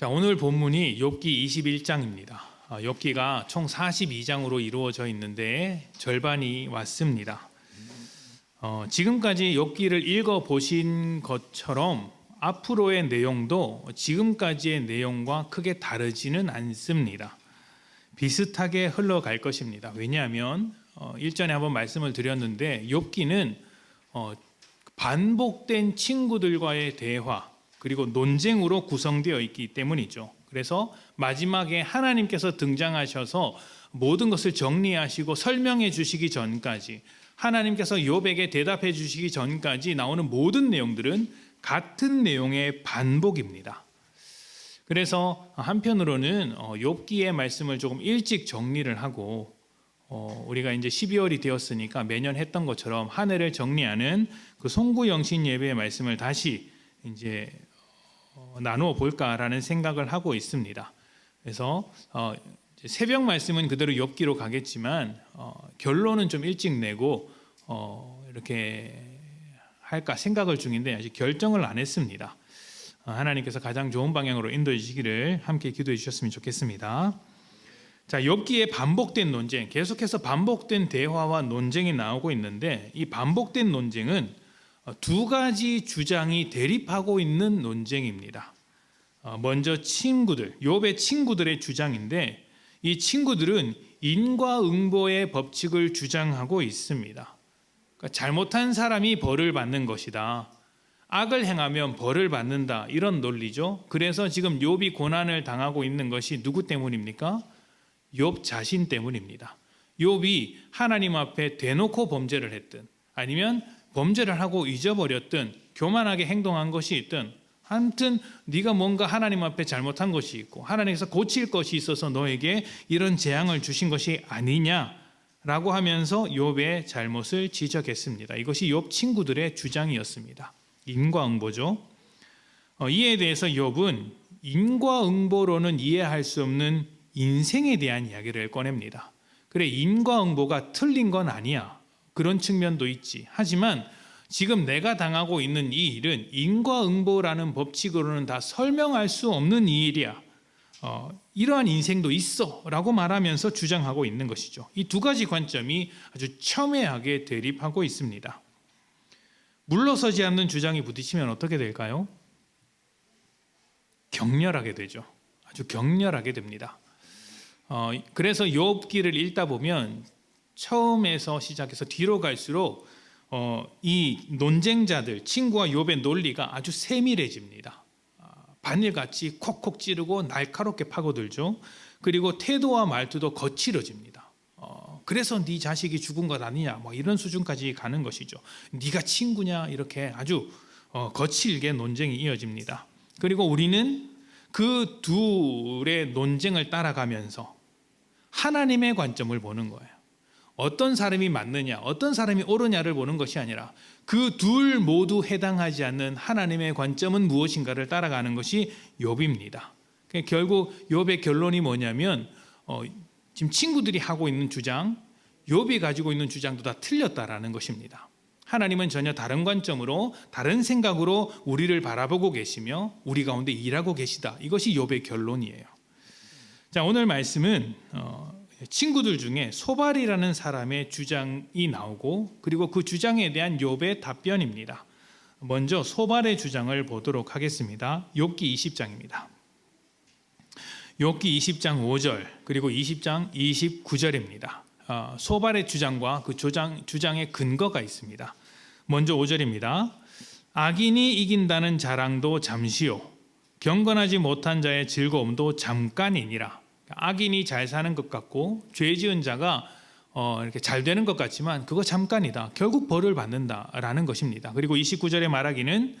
자, 오늘 본문이 욥기 21장입니다. 욥기가 총 42장으로 이루어져 있는데 절반이 왔습니다. 지금까지 욥기를 읽어보신 것처럼 앞으로의 내용도 지금까지의 내용과 크게 다르지는 않습니다. 비슷하게 흘러갈 것입니다. 왜냐하면 일전에 한번 말씀을 드렸는데 욥기는 반복된 친구들과의 대화 그리고 논쟁으로 구성되어 있기 때문이죠. 그래서 마지막에 하나님께서 등장하셔서 모든 것을 정리하시고 설명해 주시기 전까지, 하나님께서 욥에게 대답해 주시기 전까지 나오는 모든 내용들은 같은 내용의 반복입니다. 그래서 한편으로는 욥기의 말씀을 조금 일찍 정리를 하고 우리가 이제 12월이 되었으니까 매년 했던 것처럼 한 해를 정리하는 그 송구영신 예배의 말씀을 다시 이제 나누어 볼까라는 생각을 하고 있습니다. 그래서 새벽 말씀은 그대로 욥기로 가겠지만 결론은 좀 일찍 내고 이렇게 할까 생각을 중인데 아직 결정을 안 했습니다. 하나님께서 가장 좋은 방향으로 인도해 주시기를 함께 기도해 주셨으면 좋겠습니다. 자, 욥기의 반복된 논쟁, 계속해서 반복된 대화와 논쟁이 나오고 있는데 이 반복된 논쟁은 두 가지 주장이 대립하고 있는 논쟁입니다. 먼저 친구들, 욥의 친구들의 주장인데 이 친구들은 인과응보의 법칙을 주장하고 있습니다. 그러니까 잘못한 사람이 벌을 받는 것이다. 악을 행하면 벌을 받는다. 이런 논리죠. 그래서 지금 욥이 고난을 당하고 있는 것이 누구 때문입니까? 욥 자신 때문입니다. 욥이 하나님 앞에 대놓고 범죄를 했든 아니면 범죄를 하고 잊어버렸든 교만하게 행동한 것이 있든 아무튼 네가 뭔가 하나님 앞에 잘못한 것이 있고 하나님께서 고칠 것이 있어서 너에게 이런 재앙을 주신 것이 아니냐라고 하면서 욥의 잘못을 지적했습니다. 이것이 욥 친구들의 주장이었습니다. 인과응보죠. 이에 대해서 욥은 인과응보로는 이해할 수 없는 인생에 대한 이야기를 꺼냅니다. 그래, 인과응보가 틀린 건 아니야. 그런 측면도 있지. 하지만 지금 내가 당하고 있는 이 일은 인과응보라는 법칙으로는 다 설명할 수 없는 이 일이야. 이러한 인생도 있어 라고 말하면서 주장하고 있는 것이죠. 이 두 가지 관점이 아주 첨예하게 대립하고 있습니다. 물러서지 않는 주장이 부딪히면 어떻게 될까요? 격렬하게 되죠. 아주 격렬하게 됩니다. 그래서 욥기를 읽다 보면 처음에서 시작해서 뒤로 갈수록 이 논쟁자들, 친구와 욥의 논리가 아주 세밀해집니다. 바늘같이 콕콕 찌르고 날카롭게 파고들죠. 그리고 태도와 말투도 거칠어집니다. 그래서 네 자식이 죽은 것 아니냐, 뭐 이런 수준까지 가는 것이죠. 네가 친구냐, 이렇게 아주 거칠게 논쟁이 이어집니다. 그리고 우리는 그 둘의 논쟁을 따라가면서 하나님의 관점을 보는 거예요. 어떤 사람이 맞느냐, 어떤 사람이 옳으냐를 보는 것이 아니라 그 둘 모두 해당하지 않는 하나님의 관점은 무엇인가를 따라가는 것이 욥입니다. 결국 욥의 결론이 뭐냐면 지금 친구들이 하고 있는 주장, 욥이 가지고 있는 주장도 다 틀렸다라는 것입니다. 하나님은 전혀 다른 관점으로, 다른 생각으로 우리를 바라보고 계시며 우리 가운데 일하고 계시다. 이것이 욥의 결론이에요. 자, 오늘 말씀은 친구들 중에 소발이라는 사람의 주장이 나오고 그리고 그 주장에 대한 욥의 답변입니다. 먼저 소발의 주장을 보도록 하겠습니다. 욥기 20장입니다. 욥기 20장 5절 그리고 20장 29절입니다. 소발의 주장과 그 주장의 근거가 있습니다. 먼저 5절입니다. 악인이 이긴다는 자랑도 잠시요 경건하지 못한 자의 즐거움도 잠깐이니라. 악인이 잘 사는 것 같고 죄 지은 자가 이렇게 잘 되는 것 같지만 그거 잠깐이다. 결국 벌을 받는다라는 것입니다. 그리고 29절에 말하기는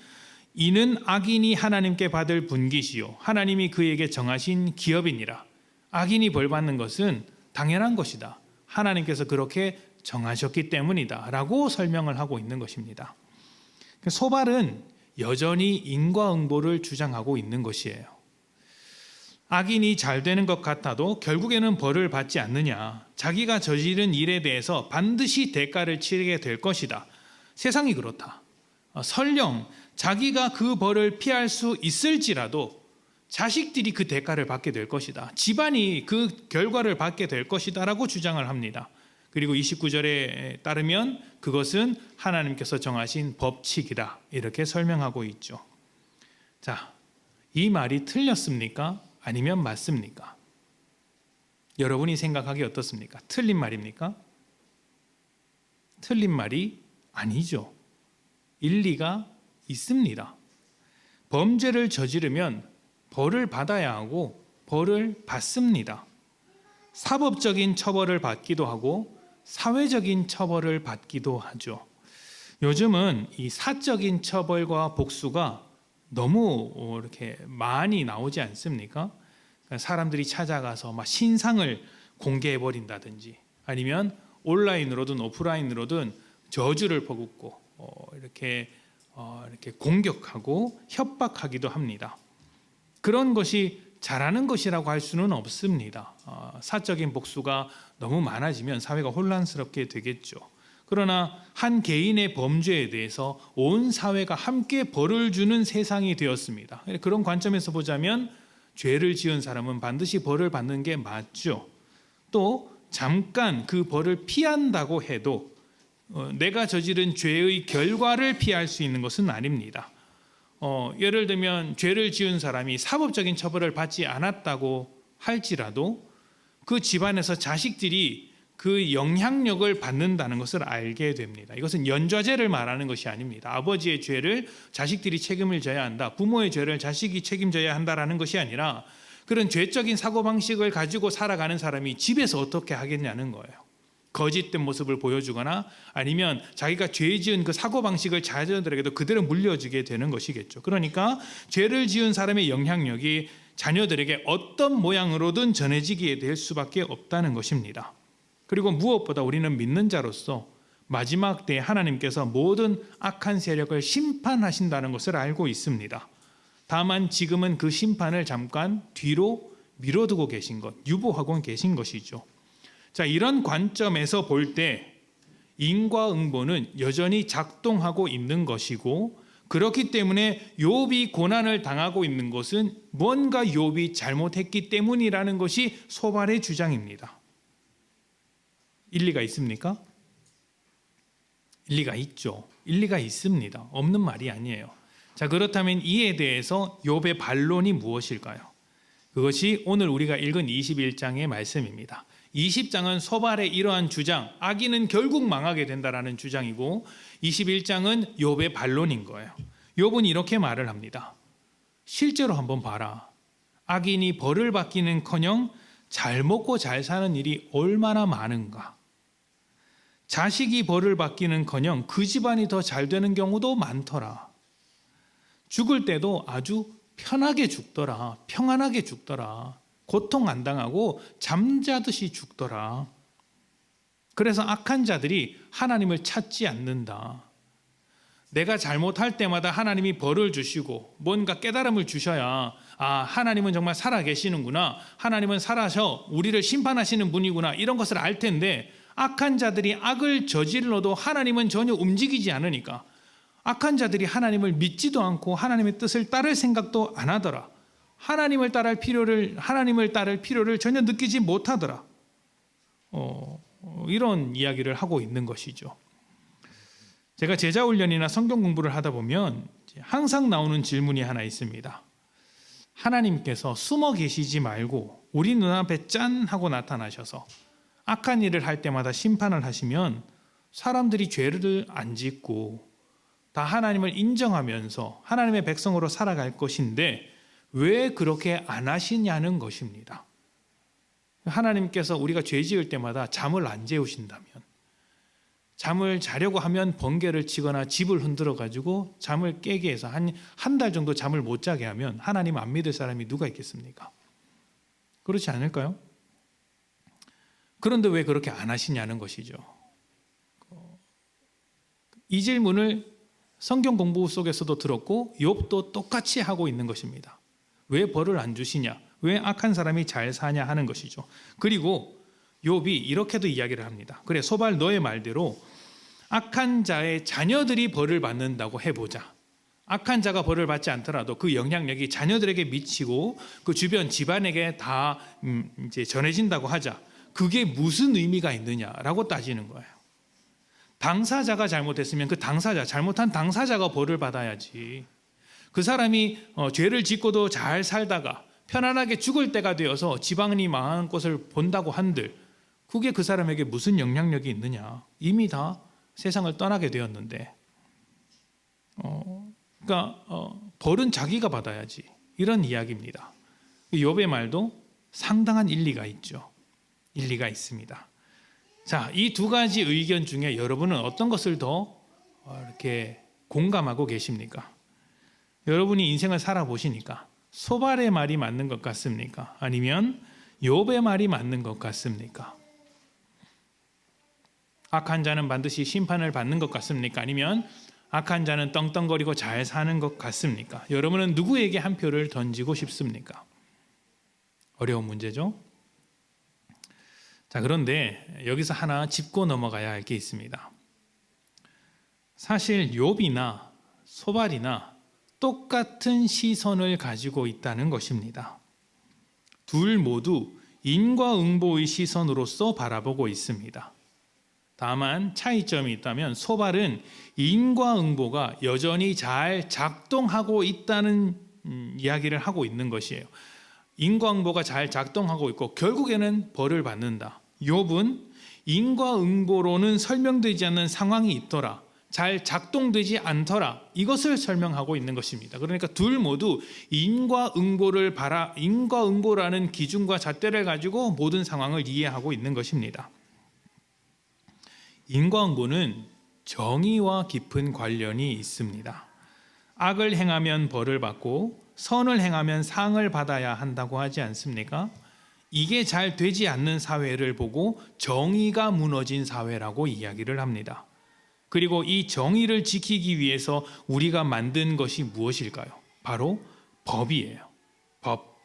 이는 악인이 하나님께 받을 분깃이요 하나님이 그에게 정하신 기업이니라. 악인이 벌 받는 것은 당연한 것이다. 하나님께서 그렇게 정하셨기 때문이다 라고 설명을 하고 있는 것입니다. 소발은 여전히 인과응보를 주장하고 있는 것이에요. 악인이 잘 되는 것 같아도 결국에는 벌을 받지 않느냐, 자기가 저지른 일에 대해서 반드시 대가를 치르게 될 것이다. 세상이 그렇다. 설령 자기가 그 벌을 피할 수 있을지라도 자식들이 그 대가를 받게 될 것이다. 집안이 그 결과를 받게 될 것이다라고 주장을 합니다. 그리고 29절에 따르면 그것은 하나님께서 정하신 법칙이다. 이렇게 설명하고 있죠. 자, 이 말이 틀렸습니까? 아니면 맞습니까? 여러분이 생각하기 어떻습니까? 틀린 말입니까? 틀린 말이 아니죠. 일리가 있습니다. 범죄를 저지르면 벌을 받아야 하고 벌을 받습니다. 사법적인 처벌을 받기도 하고 사회적인 처벌을 받기도 하죠. 요즘은 이 사적인 처벌과 복수가 너무 이렇게 많이 나오지 않습니까? 그러니까 사람들이 찾아가서 막 신상을 공개해 버린다든지 아니면 온라인으로든 오프라인으로든 저주를 퍼붓고 이렇게 공격하고 협박하기도 합니다. 그런 것이 잘하는 것이라고 할 수는 없습니다. 사적인 복수가 너무 많아지면 사회가 혼란스럽게 되겠죠. 그러나 한 개인의 범죄에 대해서 온 사회가 함께 벌을 주는 세상이 되었습니다. 그런 관점에서 보자면 죄를 지은 사람은 반드시 벌을 받는 게 맞죠. 또 잠깐 그 벌을 피한다고 해도 내가 저지른 죄의 결과를 피할 수 있는 것은 아닙니다. 예를 들면 죄를 지은 사람이 사법적인 처벌을 받지 않았다고 할지라도 그 집안에서 자식들이 그 영향력을 받는다는 것을 알게 됩니다. 이것은 연좌제를 말하는 것이 아닙니다. 아버지의 죄를 자식들이 책임을 져야 한다. 부모의 죄를 자식이 책임져야 한다라는 것이 아니라 그런 죄적인 사고방식을 가지고 살아가는 사람이 집에서 어떻게 하겠냐는 거예요. 거짓된 모습을 보여주거나 아니면 자기가 죄 지은 그 사고방식을 자녀들에게도 그대로 물려주게 되는 것이겠죠. 그러니까 죄를 지은 사람의 영향력이 자녀들에게 어떤 모양으로든 전해지게 될 수밖에 없다는 것입니다. 그리고 무엇보다 우리는 믿는 자로서 마지막 때에 하나님께서 모든 악한 세력을 심판하신다는 것을 알고 있습니다. 다만 지금은 그 심판을 잠깐 뒤로 미뤄두고 계신 것, 유보하고 계신 것이죠. 자, 이런 관점에서 볼 때 인과응보는 여전히 작동하고 있는 것이고 그렇기 때문에 욥이 고난을 당하고 있는 것은 뭔가 욥이 잘못했기 때문이라는 것이 소발의 주장입니다. 일리가 있습니까? 일리가 있죠. 일리가 있습니다. 없는 말이 아니에요. 자, 그렇다면 이에 대해서 욥의 반론이 무엇일까요? 그것이 오늘 우리가 읽은 21장의 말씀입니다. 20장은 소발의 이러한 주장, 악인은 결국 망하게 된다라는 주장이고 21장은 욥의 반론인 거예요. 욥은 이렇게 말을 합니다. 실제로 한번 봐라. 악인이 벌을 받기는커녕 잘 먹고 잘 사는 일이 얼마나 많은가. 자식이 벌을 받기는커녕 그 집안이 더 잘 되는 경우도 많더라. 죽을 때도 아주 편하게 죽더라. 평안하게 죽더라. 고통 안 당하고 잠자듯이 죽더라. 그래서 악한 자들이 하나님을 찾지 않는다. 내가 잘못할 때마다 하나님이 벌을 주시고 뭔가 깨달음을 주셔야 하나님은 정말 살아계시는구나. 하나님은 살아서 우리를 심판하시는 분이구나. 이런 것을 알 텐데 악한 자들이 악을 저질러도 하나님은 전혀 움직이지 않으니까 악한 자들이 하나님을 믿지도 않고 하나님의 뜻을 따를 생각도 안 하더라. 하나님을 따를 필요를 전혀 느끼지 못하더라. 이런 이야기를 하고 있는 것이죠. 제가 제자훈련이나 성경 공부를 하다 보면 항상 나오는 질문이 하나 있습니다. 하나님께서 숨어 계시지 말고 우리 눈앞에 짠 하고 나타나셔서 악한 일을 할 때마다 심판을 하시면 사람들이 죄를 안 짓고 다 하나님을 인정하면서 하나님의 백성으로 살아갈 것인데 왜 그렇게 안 하시냐는 것입니다. 하나님께서 우리가 죄 지을 때마다 잠을 안 재우신다면 잠을 자려고 하면 번개를 치거나 집을 흔들어 가지고 잠을 깨게 해서 한 달 정도 잠을 못 자게 하면 하나님 안 믿을 사람이 누가 있겠습니까? 그렇지 않을까요? 그런데 왜 그렇게 안 하시냐는 것이죠. 이 질문을 성경 공부 속에서도 들었고 욥도 똑같이 하고 있는 것입니다. 왜 벌을 안 주시냐? 왜 악한 사람이 잘 사냐 하는 것이죠. 그리고 욥이 이렇게도 이야기를 합니다. 그래, 소발 너의 말대로 악한 자의 자녀들이 벌을 받는다고 해보자. 악한 자가 벌을 받지 않더라도 그 영향력이 자녀들에게 미치고 그 주변 집안에게 다 이제 전해진다고 하자. 그게 무슨 의미가 있느냐라고 따지는 거예요. 당사자가 잘못했으면 그 당사자, 잘못한 당사자가 벌을 받아야지. 그 사람이 죄를 짓고도 잘 살다가 편안하게 죽을 때가 되어서 지방이 망하는 것을 본다고 한들 그게 그 사람에게 무슨 영향력이 있느냐. 이미 다 세상을 떠나게 되었는데 그러니까 벌은 자기가 받아야지. 이런 이야기입니다. 욥의 말도 상당한 일리가 있죠. 일리가 있습니다. 자, 이 두 가지 의견 중에 여러분은 어떤 것을 더 이렇게 공감하고 계십니까? 여러분이 인생을 살아보시니까 소발의 말이 맞는 것 같습니까? 아니면 욥의 말이 맞는 것 같습니까? 악한 자는 반드시 심판을 받는 것 같습니까? 아니면 악한 자는 떵떵거리고 잘 사는 것 같습니까? 여러분은 누구에게 한 표를 던지고 싶습니까? 어려운 문제죠? 자, 그런데 여기서 하나 짚고 넘어가야 할 게 있습니다. 사실 욥이나 소발이나 똑같은 시선을 가지고 있다는 것입니다. 둘 모두 인과응보의 시선으로서 바라보고 있습니다. 다만 차이점이 있다면 소발은 인과응보가 여전히 잘 작동하고 있다는 이야기를 하고 있는 것이에요. 인과응보가 잘 작동하고 있고 결국에는 벌을 받는다. 욥은 인과응보로는 설명되지 않는 상황이 있더라. 잘 작동되지 않더라. 이것을 설명하고 있는 것입니다. 그러니까 둘 모두 인과응보라는 기준과 잣대를 가지고 모든 상황을 이해하고 있는 것입니다. 인과응보는 정의와 깊은 관련이 있습니다. 악을 행하면 벌을 받고 선을 행하면 상을 받아야 한다고 하지 않습니까? 이게 잘 되지 않는 사회를 보고 정의가 무너진 사회라고 이야기를 합니다. 그리고 이 정의를 지키기 위해서 우리가 만든 것이 무엇일까요? 바로 법이에요. 법.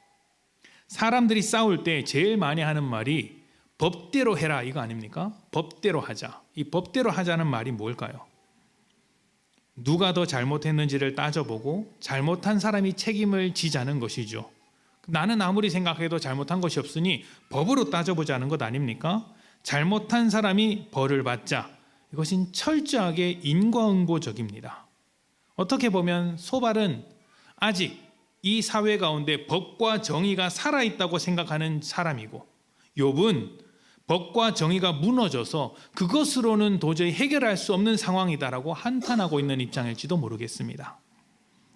사람들이 싸울 때 제일 많이 하는 말이 법대로 해라 이거 아닙니까? 법대로 하자. 이 법대로 하자는 말이 뭘까요? 누가 더 잘못했는지를 따져보고 잘못한 사람이 책임을 지자는 것이죠. 나는 아무리 생각해도 잘못한 것이 없으니 법으로 따져보자는 것 아닙니까? 잘못한 사람이 벌을 받자. 이것은 철저하게 인과응보적입니다. 어떻게 보면 소발은 아직 이 사회 가운데 법과 정의가 살아있다고 생각하는 사람이고 욥은 법과 정의가 무너져서 그것으로는 도저히 해결할 수 없는 상황이다라고 한탄하고 있는 입장일지도 모르겠습니다.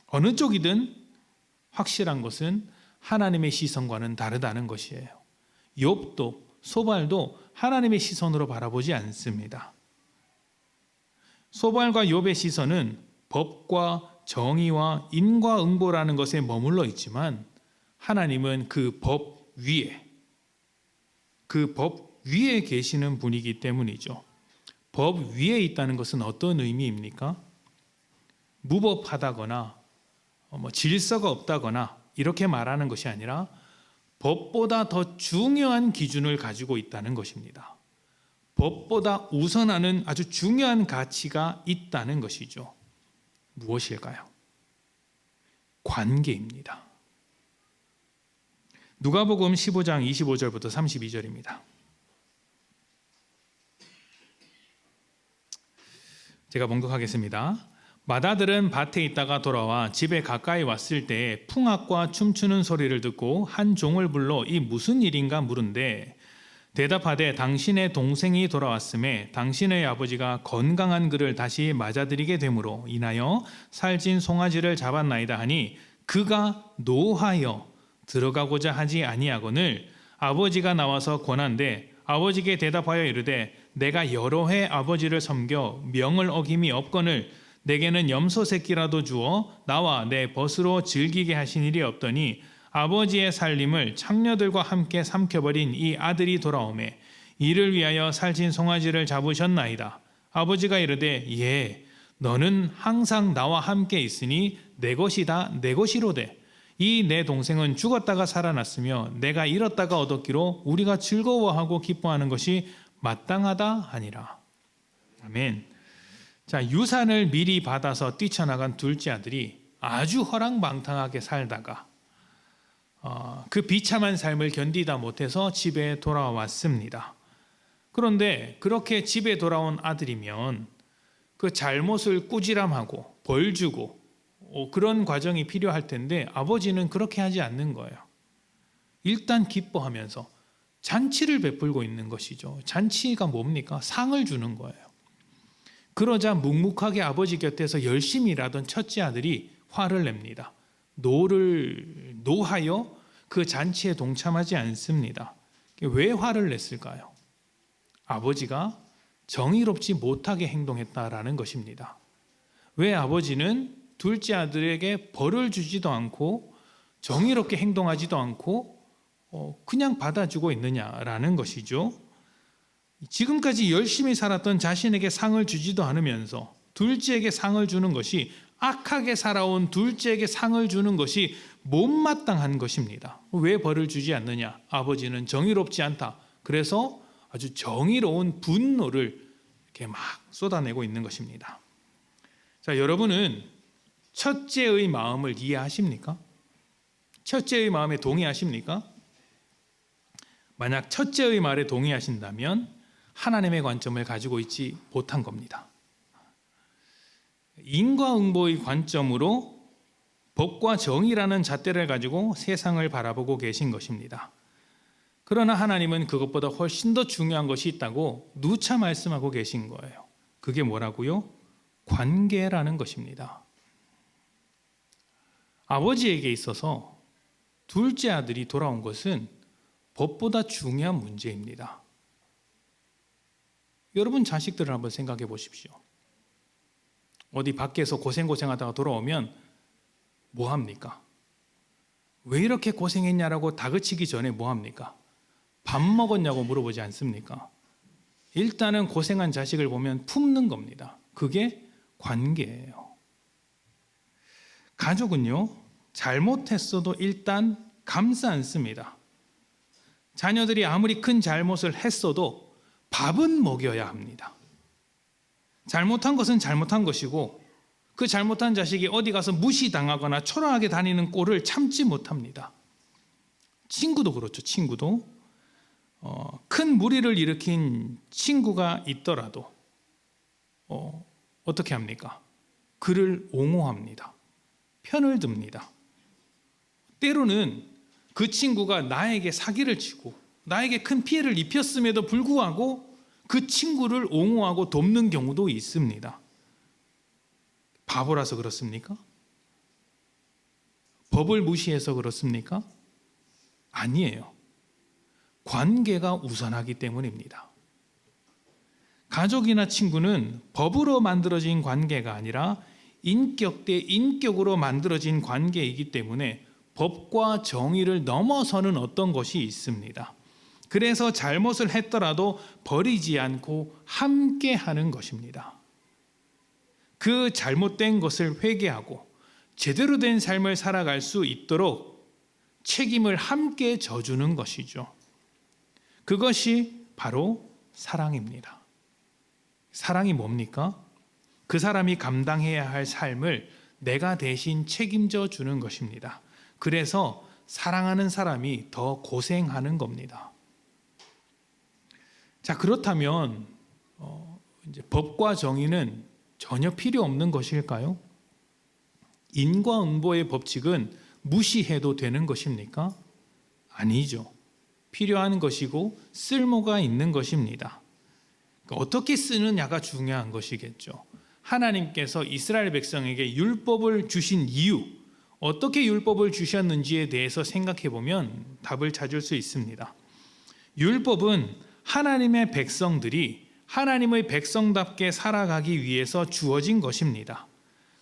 어느 쪽이든 확실한 것은 하나님의 시선과는 다르다는 것이에요. 욥도 소발도 하나님의 시선으로 바라보지 않습니다. 소발과 욥의 시선은 법과 정의와 인과응보라는 것에 머물러 있지만 하나님은 그 법 위에 계시는 분이기 때문이죠. 법 위에 있다는 것은 어떤 의미입니까? 무법하다거나 질서가 없다거나 이렇게 말하는 것이 아니라 법보다 더 중요한 기준을 가지고 있다는 것입니다. 법보다 우선하는 아주 중요한 가치가 있다는 것이죠. 무엇일까요? 관계입니다. 누가복음 15장 25절부터 32절입니다. 제가 봉독하겠습니다. 맏아들은 밭에 있다가 돌아와 집에 가까이 왔을 때 풍악과 춤추는 소리를 듣고 한 종을 불러 이 무슨 일인가 물은데 대답하되 당신의 동생이 돌아왔음에 당신의 아버지가 건강한 그를 다시 맞아들이게 되므로 인하여 살찐 송아지를 잡았나이다 하니 그가 노하여 들어가고자 하지 아니하거늘 아버지가 나와서 권한대 아버지께 대답하여 이르되 내가 여러 해 아버지를 섬겨 명을 어김이 없거늘 내게는 염소 새끼라도 주어 나와 내 벗으로 즐기게 하신 일이 없더니 아버지의 살림을 창녀들과 함께 삼켜버린 이 아들이 돌아오매 이를 위하여 살찐 송아지를 잡으셨나이다. 아버지가 이르되 예 너는 항상 나와 함께 있으니 내 것이다 내 것이로되 이 내 동생은 죽었다가 살아났으며 내가 잃었다가 얻었기로 우리가 즐거워하고 기뻐하는 것이 마땅하다 하니라. 아멘. 자, 유산을 미리 받아서 뛰쳐나간 둘째 아들이 아주 허랑방탕하게 살다가 그 비참한 삶을 견디다 못해서 집에 돌아왔습니다. 그런데 그렇게 집에 돌아온 아들이면 그 잘못을 꾸지람하고 벌 주고 그런 과정이 필요할 텐데 아버지는 그렇게 하지 않는 거예요. 일단 기뻐하면서 잔치를 베풀고 있는 것이죠. 잔치가 뭡니까? 상을 주는 거예요. 그러자 묵묵하게 아버지 곁에서 열심히 일하던 첫째 아들이 화를 냅니다. 노하여 그 잔치에 동참하지 않습니다. 왜 화를 냈을까요? 아버지가 정의롭지 못하게 행동했다라는 것입니다. 왜 아버지는 둘째 아들에게 벌을 주지도 않고 정의롭게 행동하지도 않고 그냥 받아주고 있느냐라는 것이죠. 지금까지 열심히 살았던 자신에게 상을 주지도 않으면서 둘째에게 상을 주는 것이, 악하게 살아온 둘째에게 상을 주는 것이 못마땅한 것입니다. 왜 벌을 주지 않느냐? 아버지는 정의롭지 않다. 그래서 아주 정의로운 분노를 이렇게 막 쏟아내고 있는 것입니다. 자, 여러분은 첫째의 마음을 이해하십니까? 첫째의 마음에 동의하십니까? 만약 첫째의 말에 동의하신다면 하나님의 관점을 가지고 있지 못한 겁니다. 인과응보의 관점으로 법과 정의라는 잣대를 가지고 세상을 바라보고 계신 것입니다. 그러나 하나님은 그것보다 훨씬 더 중요한 것이 있다고 누차 말씀하고 계신 거예요. 그게 뭐라고요? 관계라는 것입니다. 아버지에게 있어서 둘째 아들이 돌아온 것은 법보다 중요한 문제입니다. 여러분 자식들을 한번 생각해 보십시오. 어디 밖에서 고생하다가 돌아오면 뭐 합니까? 왜 이렇게 고생했냐라고 다그치기 전에 뭐 합니까? 밥 먹었냐고 물어보지 않습니까? 일단은 고생한 자식을 보면 품는 겁니다. 그게 관계예요. 가족은요, 잘못했어도 일단 감싸 안습니다. 자녀들이 아무리 큰 잘못을 했어도 밥은 먹여야 합니다. 잘못한 것은 잘못한 것이고 그 잘못한 자식이 어디 가서 무시당하거나 초라하게 다니는 꼴을 참지 못합니다. 친구도 그렇죠. 친구도 큰 무리를 일으킨 친구가 있더라도 어떻게 합니까? 그를 옹호합니다. 편을 듭니다. 때로는 그 친구가 나에게 사기를 치고 나에게 큰 피해를 입혔음에도 불구하고 그 친구를 옹호하고 돕는 경우도 있습니다. 바보라서 그렇습니까? 법을 무시해서 그렇습니까? 아니에요. 관계가 우선하기 때문입니다. 가족이나 친구는 법으로 만들어진 관계가 아니라 인격 대 인격으로 만들어진 관계이기 때문에 법과 정의를 넘어서는 어떤 것이 있습니다. 그래서 잘못을 했더라도 버리지 않고 함께 하는 것입니다. 그 잘못된 것을 회개하고 제대로 된 삶을 살아갈 수 있도록 책임을 함께 져주는 것이죠. 그것이 바로 사랑입니다. 사랑이 뭡니까? 그 사람이 감당해야 할 삶을 내가 대신 책임져 주는 것입니다. 그래서 사랑하는 사람이 더 고생하는 겁니다. 자, 그렇다면 이제 법과 정의는 전혀 필요 없는 것일까요? 인과응보의 법칙은 무시해도 되는 것입니까? 아니죠. 필요한 것이고 쓸모가 있는 것입니다. 그러니까 어떻게 쓰느냐가 중요한 것이겠죠. 하나님께서 이스라엘 백성에게 율법을 주신 이유, 어떻게 율법을 주셨는지에 대해서 생각해 보면 답을 찾을 수 있습니다. 율법은 하나님의 백성들이 하나님의 백성답게 살아가기 위해서 주어진 것입니다.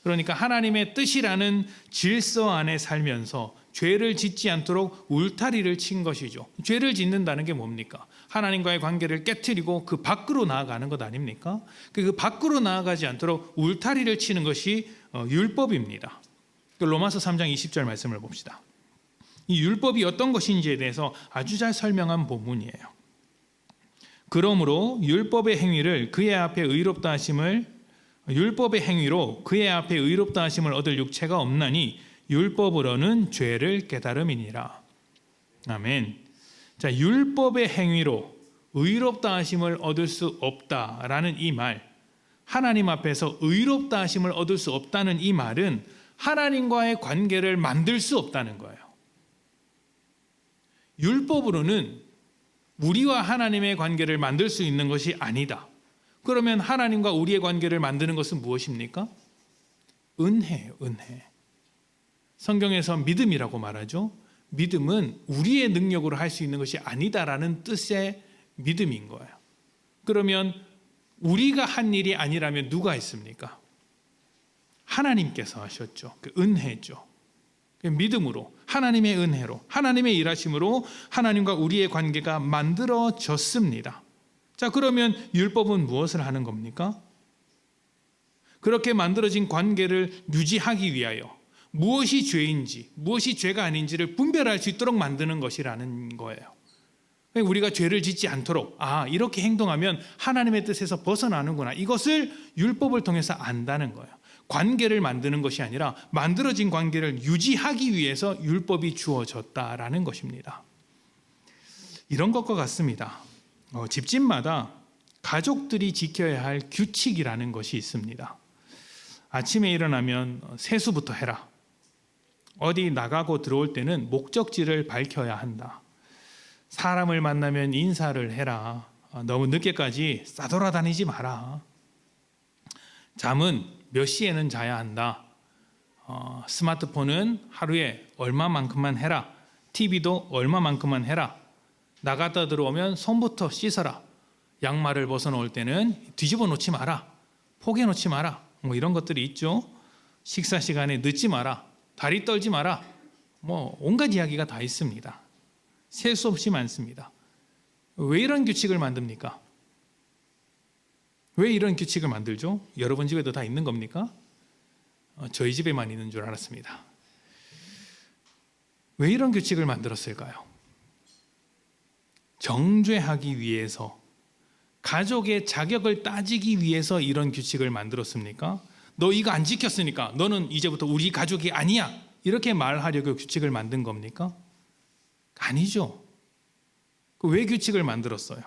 그러니까 하나님의 뜻이라는 질서 안에 살면서 죄를 짓지 않도록 울타리를 친 것이죠. 죄를 짓는다는 게 뭡니까? 하나님과의 관계를 깨트리고 그 밖으로 나아가는 것 아닙니까? 그 밖으로 나아가지 않도록 울타리를 치는 것이 율법입니다. 로마서 3장 20절 말씀을 봅시다. 이 율법이 어떤 것인지에 대해서 아주 잘 설명한 본문이에요. 그러므로 율법의 행위를 그의 앞에 의롭다 하심을 율법의 행위로 그의 앞에 의롭다 하심을 얻을 육체가 없나니 율법으로는 죄를 깨달음이니라. 아멘. 자, 율법의 행위로 의롭다 하심을 얻을 수 없다라는 이 말, 하나님 앞에서 의롭다 하심을 얻을 수 없다는 이 말은 하나님과의 관계를 만들 수 없다는 거예요. 율법으로는 우리와 하나님의 관계를 만들 수 있는 것이 아니다. 그러면 하나님과 우리의 관계를 만드는 것은 무엇입니까? 은혜예요, 은혜. 성경에서 믿음이라고 말하죠. 믿음은 우리의 능력으로 할 수 있는 것이 아니다라는 뜻의 믿음인 거예요. 그러면 우리가 한 일이 아니라면 누가 했습니까? 하나님께서 하셨죠. 그 은혜죠. 믿음으로, 하나님의 은혜로, 하나님의 일하심으로 하나님과 우리의 관계가 만들어졌습니다. 자, 그러면 율법은 무엇을 하는 겁니까? 그렇게 만들어진 관계를 유지하기 위하여 무엇이 죄인지, 무엇이 죄가 아닌지를 분별할 수 있도록 만드는 것이라는 거예요. 우리가 죄를 짓지 않도록, 이렇게 행동하면 하나님의 뜻에서 벗어나는구나, 이것을 율법을 통해서 안다는 거예요. 관계를 만드는 것이 아니라 만들어진 관계를 유지하기 위해서 율법이 주어졌다라는 것입니다. 이런 것과 같습니다. 집집마다 가족들이 지켜야 할 규칙이라는 것이 있습니다. 아침에 일어나면 세수부터 해라. 어디 나가고 들어올 때는 목적지를 밝혀야 한다. 사람을 만나면 인사를 해라. 너무 늦게까지 싸돌아다니지 마라. 잠은 몇 시에는 자야 한다. 스마트폰은 하루에 얼마만큼만 해라. TV도 얼마만큼만 해라. 나갔다 들어오면 손부터 씻어라. 양말을 벗어놓을 때는 뒤집어 놓지 마라. 포개 놓지 마라. 이런 것들이 있죠. 식사 시간에 늦지 마라. 다리 떨지 마라. 온갖 이야기가 다 있습니다. 셀 수 없이 많습니다. 왜 이런 규칙을 만듭니까? 왜 이런 규칙을 만들죠? 여러분 집에도 다 있는 겁니까? 저희 집에만 있는 줄 알았습니다. 왜 이런 규칙을 만들었을까요? 정죄하기 위해서, 가족의 자격을 따지기 위해서 이런 규칙을 만들었습니까? 너 이거 안 지켰으니까 너는 이제부터 우리 가족이 아니야, 이렇게 말하려고 규칙을 만든 겁니까? 아니죠. 왜 규칙을 만들었어요?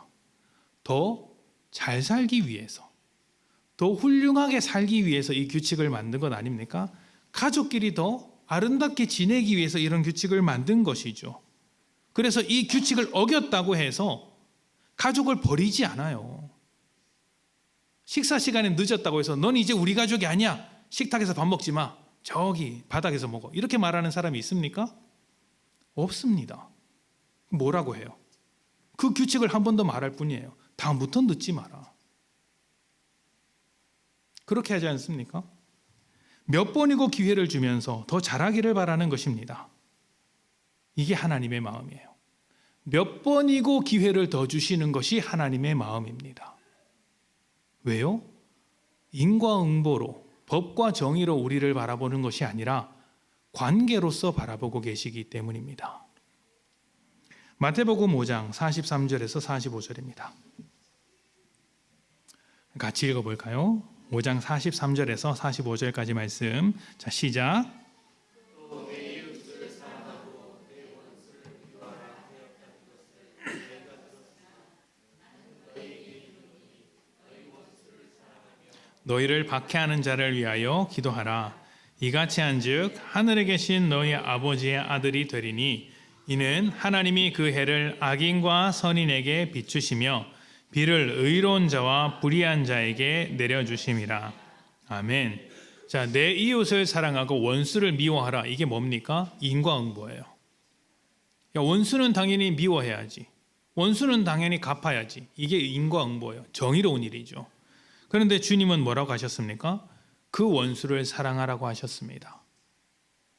더 잘 살기 위해서, 더 훌륭하게 살기 위해서 이 규칙을 만든 것 아닙니까? 가족끼리 더 아름답게 지내기 위해서 이런 규칙을 만든 것이죠. 그래서 이 규칙을 어겼다고 해서 가족을 버리지 않아요. 식사 시간에 늦었다고 해서 넌 이제 우리 가족이 아니야, 식탁에서 밥 먹지 마, 저기 바닥에서 먹어, 이렇게 말하는 사람이 있습니까? 없습니다. 뭐라고 해요? 그 규칙을 한 번 더 말할 뿐이에요. 다음부터 늦지 마라. 그렇게 하지 않습니까? 몇 번이고 기회를 주면서 더 잘하기를 바라는 것입니다. 이게 하나님의 마음이에요. 몇 번이고 기회를 더 주시는 것이 하나님의 마음입니다. 왜요? 인과응보로, 법과 정의로 우리를 바라보는 것이 아니라 관계로서 바라보고 계시기 때문입니다. 마태복음 5장 43절에서 45절입니다. 같이 읽어볼까요? 5장 43절에서 45절까지 말씀. 자, 시작. 너희를 박해하는 자를 위하여 기도하라. 이같이 한즉 하늘에 계신 너희 아버지의 아들이 되리니 이는 하나님이 그 해를 악인과 선인에게 비추시며 비를 의로운 자와 불의한 자에게 내려주심이라. 아멘. 자, 내 이웃을 사랑하고 원수를 미워하라. 이게 뭡니까? 인과응보예요. 원수는 당연히 미워해야지, 원수는 당연히 갚아야지. 이게 인과응보예요. 정의로운 일이죠. 그런데 주님은 뭐라고 하셨습니까? 그 원수를 사랑하라고 하셨습니다.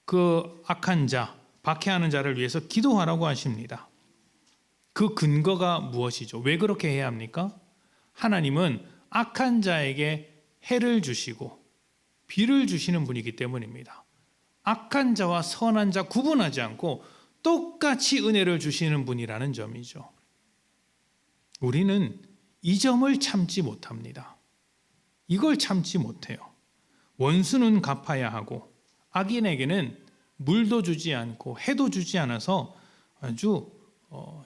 그 악한 자, 박해하는 자를 위해서 기도하라고 하십니다. 그 근거가 무엇이죠? 왜 그렇게 해야 합니까? 하나님은 악한 자에게 해를 주시고 비를 주시는 분이기 때문입니다. 악한 자와 선한 자 구분하지 않고 똑같이 은혜를 주시는 분이라는 점이죠. 우리는 이 점을 참지 못합니다. 이걸 참지 못해요. 원수는 갚아야 하고 악인에게는 물도 주지 않고 해도 주지 않아서 아주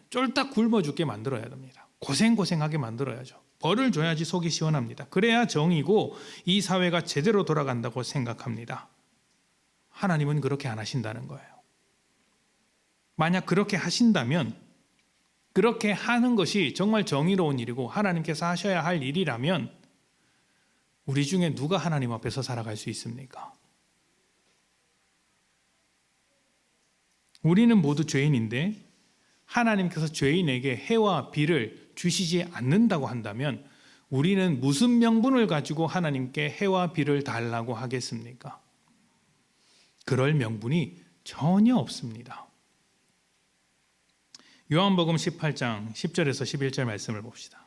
쫄딱 굶어 죽게 만들어야 됩니다. 고생하게 만들어야죠. 벌을 줘야지 속이 시원합니다. 그래야 정이고 이 사회가 제대로 돌아간다고 생각합니다. 하나님은 그렇게 안 하신다는 거예요. 만약 그렇게 하신다면, 그렇게 하는 것이 정말 정의로운 일이고 하나님께서 하셔야 할 일이라면 우리 중에 누가 하나님 앞에서 살아갈 수 있습니까? 우리는 모두 죄인인데 하나님께서 죄인에게 해와 비를 주시지 않는다고 한다면 우리는 무슨 명분을 가지고 하나님께 해와 비를 달라고 하겠습니까? 그럴 명분이 전혀 없습니다. 요한복음 18장 10절에서 11절 말씀을 봅시다.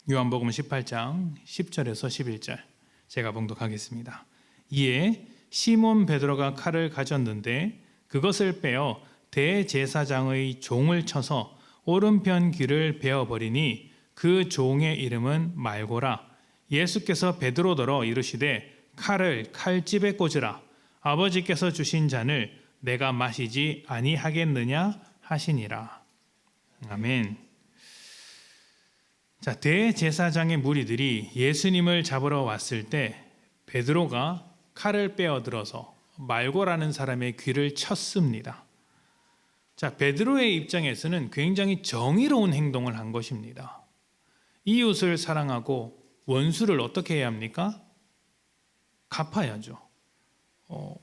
요한복음 18장 10절에서 11절 제가 봉독하겠습니다. 이에 시몬 베드로가 칼을 가졌는데 그것을 빼어 대제사장의 종을 쳐서 오른편 귀를 베어버리니 그 종의 이름은 말고라. 예수께서 베드로더러 이르시되 칼을 칼집에 꽂으라. 아버지께서 주신 잔을 내가 마시지 아니하겠느냐 하시니라. 아멘. 자, 대제사장의 무리들이 예수님을 잡으러 왔을 때 베드로가 칼을 빼어들어서 말고라는 사람의 귀를 쳤습니다. 자, 베드로의 입장에서는 굉장히 정의로운 행동을 한 것입니다. 이웃을 사랑하고 원수를 어떻게 해야 합니까? 갚아야죠.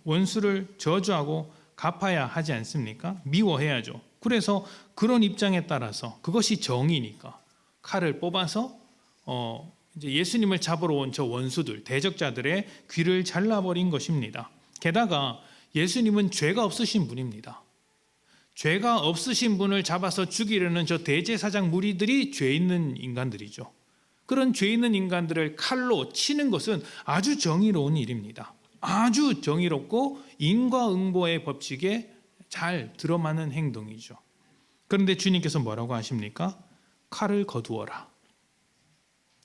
원수를 저주하고 갚아야 하지 않습니까? 미워해야죠. 그래서 그런 입장에 따라서 그것이 정의니까 칼을 뽑아서 이제 예수님을 잡으러 온 저 원수들, 대적자들의 귀를 잘라버린 것입니다. 게다가 예수님은 죄가 없으신 분입니다. 죄가 없으신 분을 잡아서 죽이려는 저 대제사장 무리들이 죄 있는 인간들이죠. 그런 죄 있는 인간들을 칼로 치는 것은 아주 정의로운 일입니다. 아주 정의롭고 인과응보의 법칙에 잘 들어맞는 행동이죠. 그런데 주님께서 뭐라고 하십니까? 칼을 거두어라.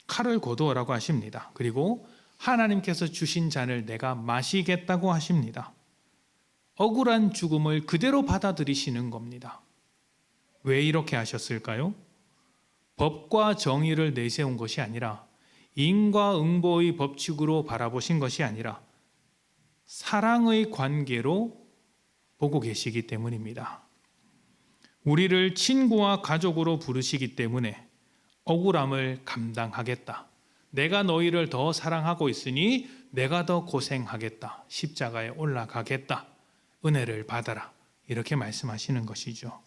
칼을 거두어라고 하십니다. 그리고 하나님께서 주신 잔을 내가 마시겠다고 하십니다. 억울한 죽음을 그대로 받아들이시는 겁니다. 왜 이렇게 하셨을까요? 법과 정의를 내세운 것이 아니라 인과응보의 법칙으로 바라보신 것이 아니라 사랑의 관계로 보고 계시기 때문입니다. 우리를 친구와 가족으로 부르시기 때문에 억울함을 감당하겠다. 내가 너희를 더 사랑하고 있으니 내가 더 고생하겠다. 십자가에 올라가겠다. 은혜를 받아라. 이렇게 말씀하시는 것이죠.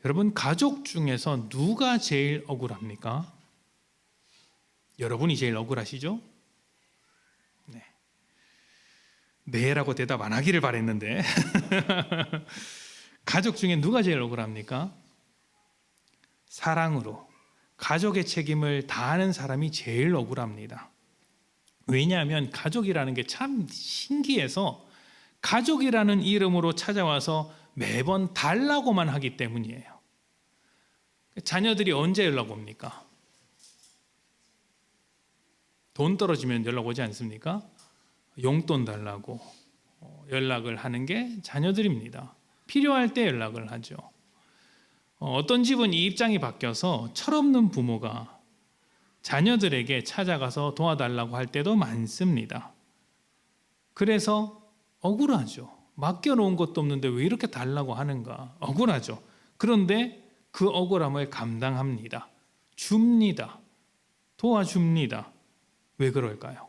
여러분, 가족 중에서 누가 제일 억울합니까? 여러분이 제일 억울하시죠? 네. 네라고 대답 안 하기를 바랬는데 가족 중에 누가 제일 억울합니까? 사랑으로 가족의 책임을 다하는 사람이 제일 억울합니다. 왜냐하면 가족이라는 게 참 신기해서 가족이라는 이름으로 찾아와서 매번 달라고만 하기 때문이에요. 자녀들이 언제 연락 옵니까? 돈 떨어지면 연락 오지 않습니까? 용돈 달라고 연락을 하는 게 자녀들입니다. 필요할 때 연락을 하죠. 어떤 집은 이 입장이 바뀌어서 철없는 부모가 자녀들에게 찾아가서 도와달라고 할 때도 많습니다. 그래서 억울하죠. 맡겨놓은 것도 없는데 왜 이렇게 달라고 하는가? 억울하죠. 그런데 그 억울함을 감당합니다. 줍니다. 도와줍니다. 왜 그럴까요?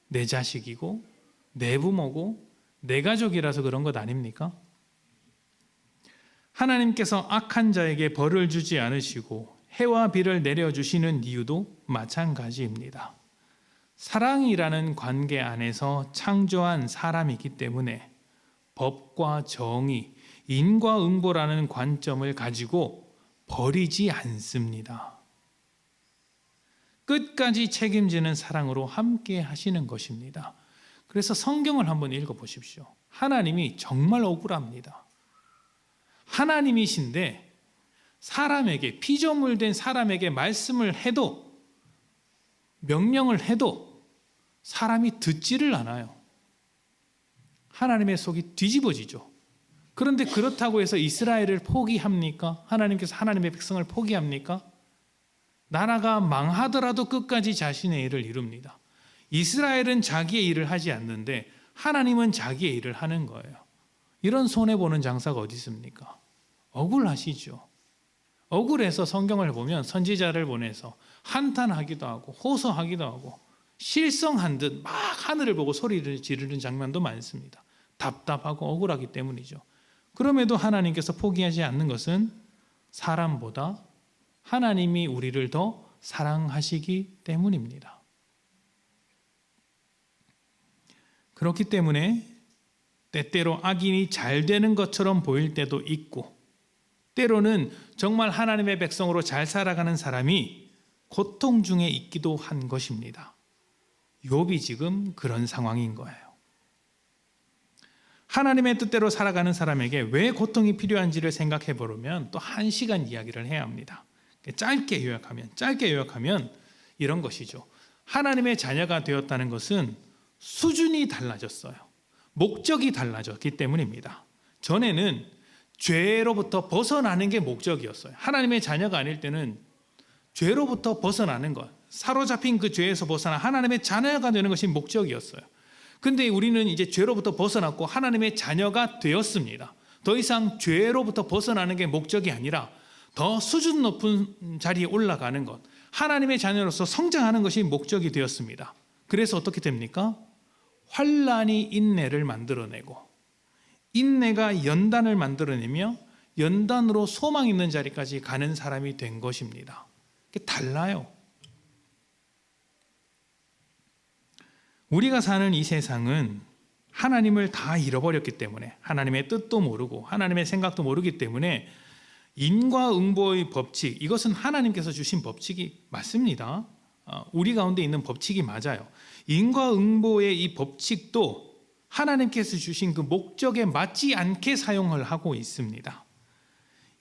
내 자식이고 내 부모고 내 가족이라서 그런 것 아닙니까? 하나님께서 악한 자에게 벌을 주지 않으시고 해와 비를 내려주시는 이유도 마찬가지입니다. 사랑이라는 관계 안에서 창조한 사람이기 때문에 법과 정의, 인과응보라는 관점을 가지고 버리지 않습니다. 끝까지 책임지는 사랑으로 함께 하시는 것입니다. 그래서 성경을 한번 사람에게, 피조물된 사람에게 말씀을 해도, 명령을 해도 사람이 듣지를 않아요. 하나님의 속이 뒤집어지죠. 그런데 그렇다고 해서 이스라엘을 포기합니까? 하나님께서 하나님의 백성을 포기합니까? 나라가 망하더라도 끝까지 자신의 일을 이룹니다. 이스라엘은 자기의 일을 하지 않는데 하나님은 자기의 일을 하는 거예요. 이런 손해보는 장사가 어디 있습니까? 억울하시죠. 억울해서 성경을 보면 선지자를 보내서 한탄하기도 하고 호소하기도 하고 실성한 듯 막 하늘을 보고 소리를 지르는 장면도 많습니다. 답답하고 억울하기 때문이죠. 그럼에도 하나님께서 포기하지 않는 것은 사람보다 하나님이 우리를 더 사랑하시기 때문입니다. 그렇기 때문에 때때로 악인이 잘 되는 것처럼 보일 때도 있고, 때로는 정말 하나님의 백성으로 잘 살아가는 사람이 고통 중에 있기도 한 것입니다. 욥이 지금 그런 상황인 거예요. 하나님의 뜻대로 살아가는 사람에게 왜 고통이 필요한지를 생각해 보려면 또 1시간 이야기를 해야 합니다. 짧게 요약하면 이런 것이죠. 하나님의 자녀가 되었다는 것은 수준이 달라졌어요. 목적이 달라졌기 때문입니다. 전에는 죄로부터 벗어나는 게 목적이었어요. 하나님의 자녀가 아닐 때는 죄로부터 벗어나는 것, 사로잡힌 그 죄에서 벗어나 하나님의 자녀가 되는 것이 목적이었어요. 근데 우리는 이제 죄로부터 벗어났고 하나님의 자녀가 되었습니다. 더 이상 죄로부터 벗어나는 게 목적이 아니라 더 수준 높은 자리에 올라가는 것, 하나님의 자녀로서 성장하는 것이 목적이 되었습니다. 그래서 어떻게 됩니까? 환난이 인내를 만들어내고, 인내가 연단을 만들어내며 연단으로 소망 있는 자리까지 가는 사람이 된 것입니다. 이게 달라요. 우리가 사는 이 세상은 하나님을 다 잃어버렸기 때문에, 하나님의 뜻도 모르고 하나님의 생각도 모르기 때문에 인과응보의 법칙, 이것은 하나님께서 주신 법칙이 맞습니다. 우리 가운데 있는 법칙이 맞아요. 인과응보의 이 법칙도 하나님께서 주신 그 목적에 맞지 않게 사용을 하고 있습니다.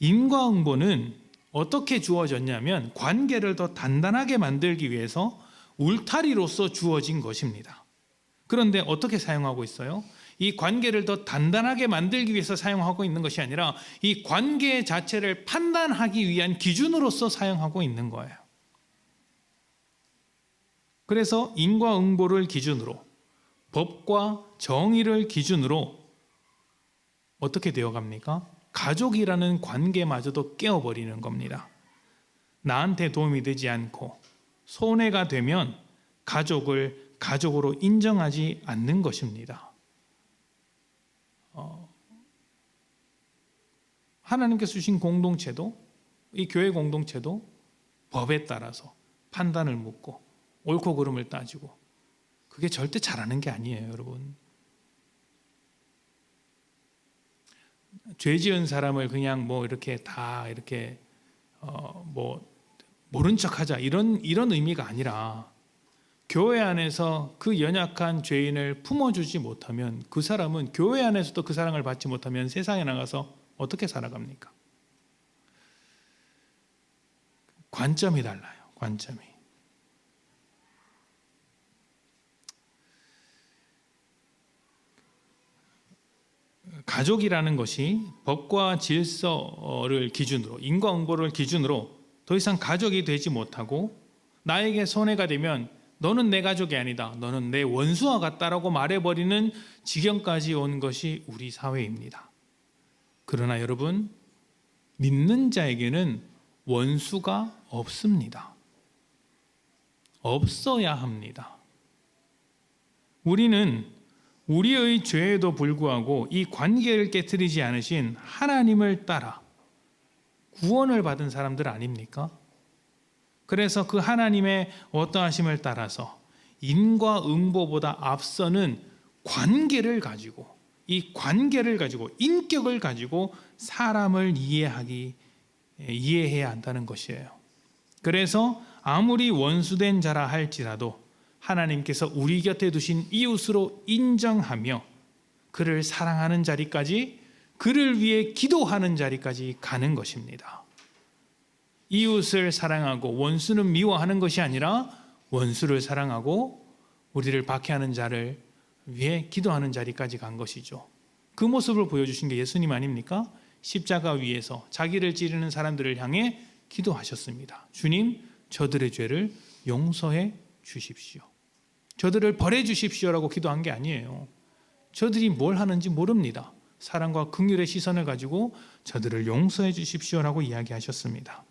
인과응보는 어떻게 주어졌냐면 관계를 더 단단하게 만들기 위해서 울타리로서 주어진 것입니다. 그런데 어떻게 사용하고 있어요? 이 관계를 더 단단하게 만들기 위해서 사용하고 있는 것이 아니라 이 관계 자체를 판단하기 위한 기준으로서 사용하고 있는 거예요. 그래서 인과응보를 기준으로, 법과 정의를 기준으로 어떻게 되어갑니까? 가족이라는 관계마저도 깨어버리는 겁니다. 나한테 도움이 되지 않고 손해가 되면 가족을 가족으로 인정하지 않는 것입니다. 하나님께서 주신 공동체도, 이 교회 공동체도 법에 따라서 판단을 묻고 옳고 그름을 따지고, 그게 절대 잘하는 게 아니에요, 여러분. 죄 지은 사람을 그냥 뭐 이렇게 다 이렇게 뭐 모른 척하자 이런 의미가 아니라, 교회 안에서 그 연약한 죄인을 품어주지 못하면 그 사람은, 교회 안에서도 그 사랑을 받지 못하면 세상에 나가서 어떻게 살아갑니까? 관점이 달라요. 관점이. 가족이라는 것이 법과 질서를 기준으로, 인과응보를 기준으로 더 이상 가족이 되지 못하고, 나에게 손해가 되면 너는 내 가족이 아니다, 너는 내 원수와 같다라고 말해버리는 지경까지 온 것이 우리 사회입니다. 그러나 여러분, 믿는 자에게는 원수가 없습니다. 없어야 합니다. 우리는 우리의 죄에도 불구하고 이 관계를 깨트리지 않으신 하나님을 따라 구원을 받은 사람들 아닙니까? 그래서 그 하나님의 어떠하심을 따라서 인과응보보다 앞서는 관계를 가지고, 이 관계를 가지고, 인격을 가지고 사람을 이해해야 한다는 것이에요. 그래서 아무리 원수된 자라 할지라도 하나님께서 우리 곁에 두신 이웃으로 인정하며 그를 사랑하는 자리까지, 그를 위해 기도하는 자리까지 가는 것입니다. 이웃을 사랑하고 원수는 미워하는 것이 아니라 원수를 사랑하고 우리를 박해하는 자를 위해 기도하는 자리까지 간 것이죠. 그 모습을 보여주신 게 예수님 아닙니까? 십자가 위에서 자기를 찌르는 사람들을 향해 기도하셨습니다. 주님, 저들의 죄를 용서해 주십시오. 저들을 벌해 주십시오라고 기도한 게 아니에요. 저들이 뭘 하는지 모릅니다. 사랑과 긍휼의 시선을 가지고 저들을 용서해 주십시오라고 이야기하셨습니다.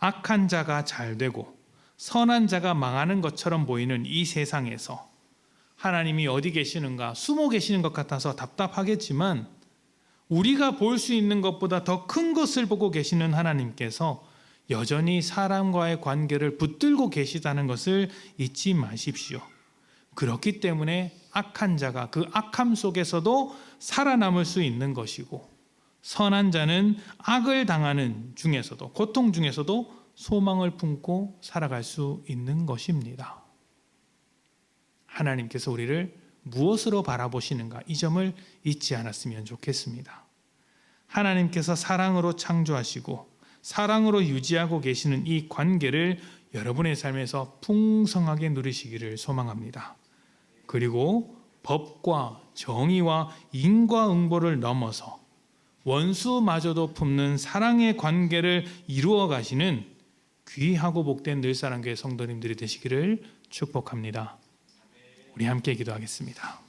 악한 자가 잘 되고 선한 자가 망하는 것처럼 보이는 이 세상에서 하나님이 어디 계시는가 숨어 계시는 것 같아서 답답하겠지만 우리가 볼 수 있는 것보다 더 큰 것을 보고 계시는 하나님께서 여전히 사람과의 관계를 붙들고 계시다는 것을 잊지 마십시오. 그렇기 때문에 악한 자가 그 악함 속에서도 살아남을 수 있는 것이고 선한 자는 악을 당하는 중에서도 고통 중에서도 소망을 품고 살아갈 수 있는 것입니다. 하나님께서 우리를 무엇으로 바라보시는가 이 점을 잊지 않았으면 좋겠습니다. 하나님께서 사랑으로 창조하시고 사랑으로 유지하고 계시는 이 관계를 여러분의 삶에서 풍성하게 누리시기를 소망합니다. 그리고 법과 정의와 인과응보를 넘어서 원수마저도 품는 사랑의 관계를 이루어 가시는 귀하고 복된 늘사랑교회 성도님들이 되시기를 축복합니다. 우리 함께 기도하겠습니다.